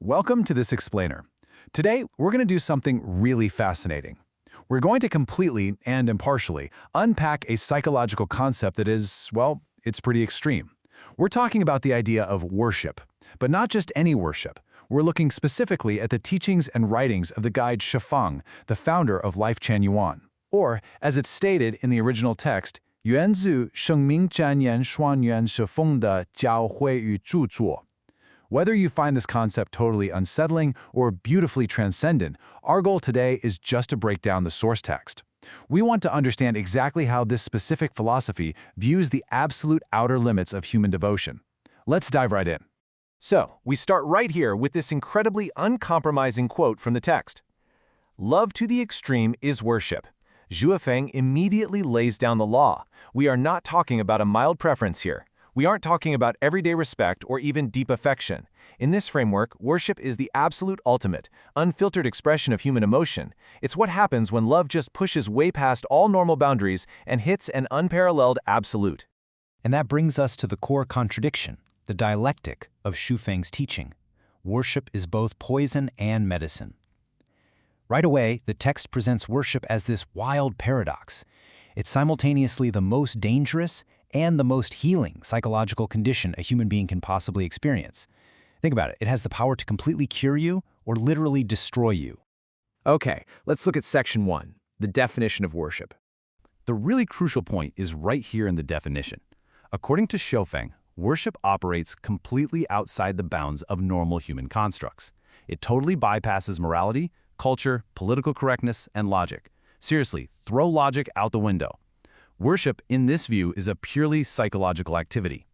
Welcome to this explainer. Today, we're going to do something really fascinating. We're going to completely and impartially unpack a psychological concept that is, well, it's pretty extreme. We're talking about the idea of worship, but not just any worship. We're looking specifically at the teachings and writings of the guide Xuefeng, the founder of Life Chan Yuan. Or, as it's stated in the original text, 源自生命箴言双元是风的教诲与著作. Whether you find this concept totally unsettling or beautifully transcendent, our goal today is just to break down the source text. We want to understand exactly how this specific philosophy views the absolute outer limits of human devotion. Let's dive right in. So, we start right here with this incredibly uncompromising quote from the text. Love to the extreme is worship. Xuefeng immediately lays down the law. We are not talking about a mild preference here. We aren't talking about everyday respect or even deep affection. In this framework, worship is the absolute ultimate, unfiltered expression of human emotion. It's what happens when love just pushes way past all normal boundaries and hits an unparalleled absolute. And that brings us to the core contradiction, the dialectic of Xuefeng's teaching. Worship is both poison and medicine. Right away, the text presents worship as this wild paradox. It's simultaneously the most dangerous and the most healing psychological condition a human being can possibly experience. Think about it. It has the power to completely cure you or literally destroy you. Okay, let's look at section 1, the definition of worship. The really crucial point is right here in the definition. According to Xuefeng, worship operates completely outside the bounds of normal human constructs. It totally bypasses morality, culture, political correctness, and logic. Seriously, throw logic out the window. Worship, in this view, is a purely psychological activity.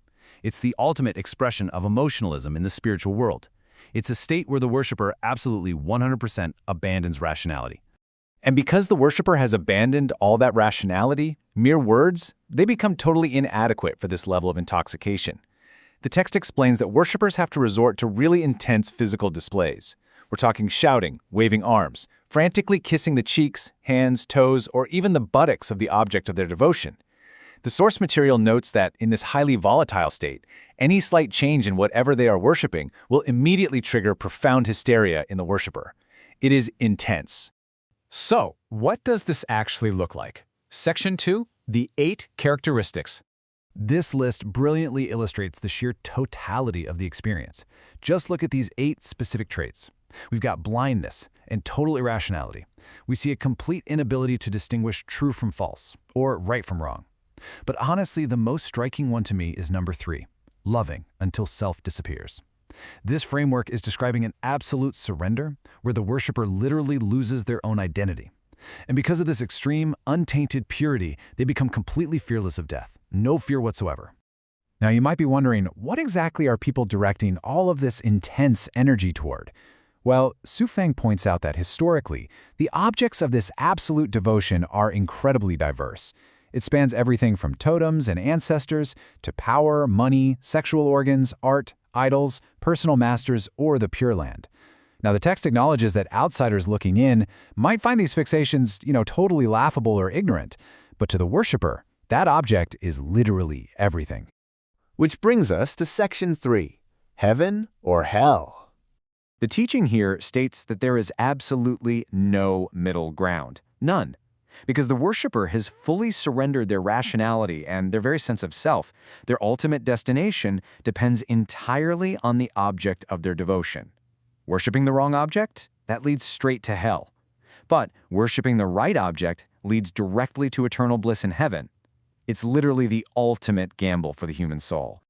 It's the ultimate expression of emotionalism in the spiritual world. It's a state where the worshiper absolutely 100% abandons rationality. And because the worshiper has abandoned all that rationality, mere words, they become totally inadequate for this level of intoxication. The text explains that worshipers have to resort to really intense physical displays. We're talking shouting, waving arms, frantically kissing the cheeks, hands, toes, or even the buttocks of the object of their devotion. The source material notes that in this highly volatile state, any slight change in whatever they are worshiping will immediately trigger profound hysteria in the worshiper. It is intense. So, what does this actually look like? Section 2, the 8 characteristics. This list brilliantly illustrates the sheer totality of the experience. Just look at these 8 specific traits. We've got blindness and total irrationality. We see a complete inability to distinguish true from false, or right from wrong. But honestly, the most striking one to me is number 3, loving until self disappears. This framework is describing an absolute surrender, where the worshiper literally loses their own identity. And because of this extreme, untainted purity, they become completely fearless of death, no fear whatsoever. Now, you might be wondering, what exactly are people directing all of this intense energy toward? Well, Xuefeng points out that historically, the objects of this absolute devotion are incredibly diverse. It spans everything from totems and ancestors to power, money, sexual organs, art, idols, personal masters, or the Pure Land. Now, the text acknowledges that outsiders looking in might find these fixations, totally laughable or ignorant, but to the worshiper, that object is literally everything. Which brings us to section 3, heaven or hell. The teaching here states that there is absolutely no middle ground, none. Because the worshiper has fully surrendered their rationality and their very sense of self, their ultimate destination depends entirely on the object of their devotion. Worshipping the wrong object? That leads straight to hell. But worshipping the right object leads directly to eternal bliss in heaven. It's literally the ultimate gamble for the human soul.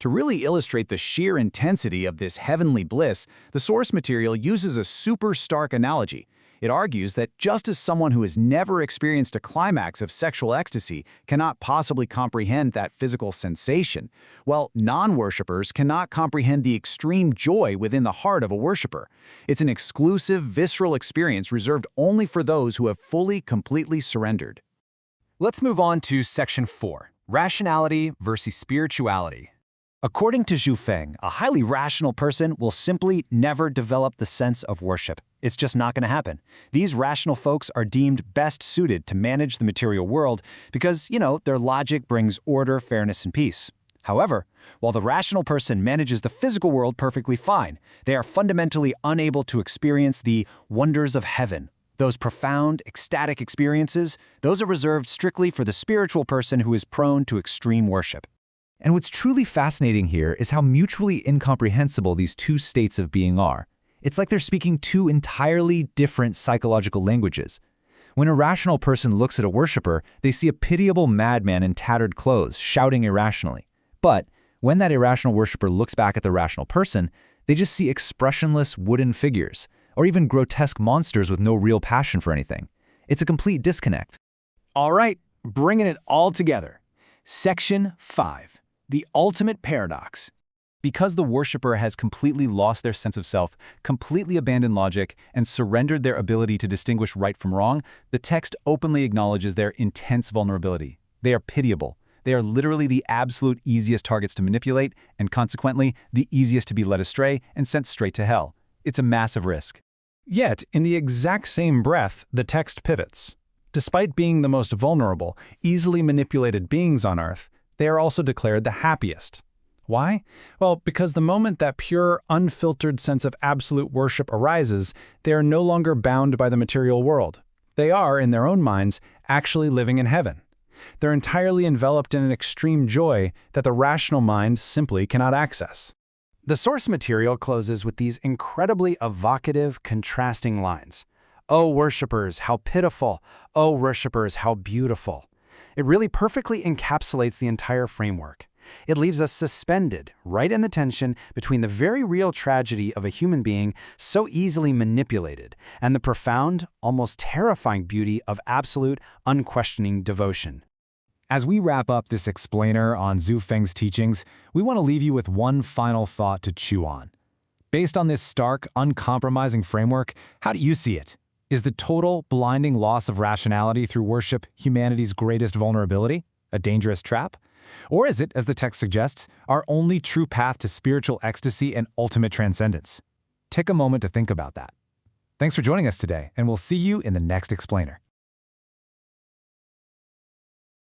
To really illustrate the sheer intensity of this heavenly bliss, the source material uses a super stark analogy. It argues that just as someone who has never experienced a climax of sexual ecstasy cannot possibly comprehend that physical sensation, well, non-worshippers cannot comprehend the extreme joy within the heart of a worshiper. It's an exclusive, visceral experience reserved only for those who have fully, completely surrendered. Let's move on to section 4, rationality versus spirituality. According to Xuefeng, a highly rational person will simply never develop the sense of worship. It's just not going to happen. These rational folks are deemed best suited to manage the material world because, their logic brings order, fairness, and peace. However, while the rational person manages the physical world perfectly fine, they are fundamentally unable to experience the wonders of heaven. Those profound, ecstatic experiences, those are reserved strictly for the spiritual person who is prone to extreme worship. And what's truly fascinating here is how mutually incomprehensible these two states of being are. It's like they're speaking two entirely different psychological languages. When a rational person looks at a worshiper, they see a pitiable madman in tattered clothes, shouting irrationally. But when that irrational worshiper looks back at the rational person, they just see expressionless wooden figures, or even grotesque monsters with no real passion for anything. It's a complete disconnect. All right, bringing it all together. Section 5. The ultimate paradox. Because the worshiper has completely lost their sense of self, completely abandoned logic, and surrendered their ability to distinguish right from wrong, the text openly acknowledges their intense vulnerability. They are pitiable. They are literally the absolute easiest targets to manipulate, and consequently, the easiest to be led astray and sent straight to hell. It's a massive risk. Yet, in the exact same breath, the text pivots. Despite being the most vulnerable, easily manipulated beings on Earth, they are also declared the happiest. Why? Well, because the moment that pure, unfiltered sense of absolute worship arises, they are no longer bound by the material world. They are, in their own minds, actually living in heaven. They're entirely enveloped in an extreme joy that the rational mind simply cannot access. The source material closes with these incredibly evocative, contrasting lines. "O worshippers, how pitiful! O worshippers, how beautiful!" It really perfectly encapsulates the entire framework. It leaves us suspended, right in the tension between the very real tragedy of a human being so easily manipulated and the profound, almost terrifying beauty of absolute, unquestioning devotion. As we wrap up this explainer on Xuefeng's teachings, we want to leave you with one final thought to chew on. Based on this stark, uncompromising framework, how do you see it? Is the total, blinding loss of rationality through worship humanity's greatest vulnerability? A dangerous trap? Or is it, as the text suggests, our only true path to spiritual ecstasy and ultimate transcendence? Take a moment to think about that. Thanks for joining us today, and we'll see you in the next explainer.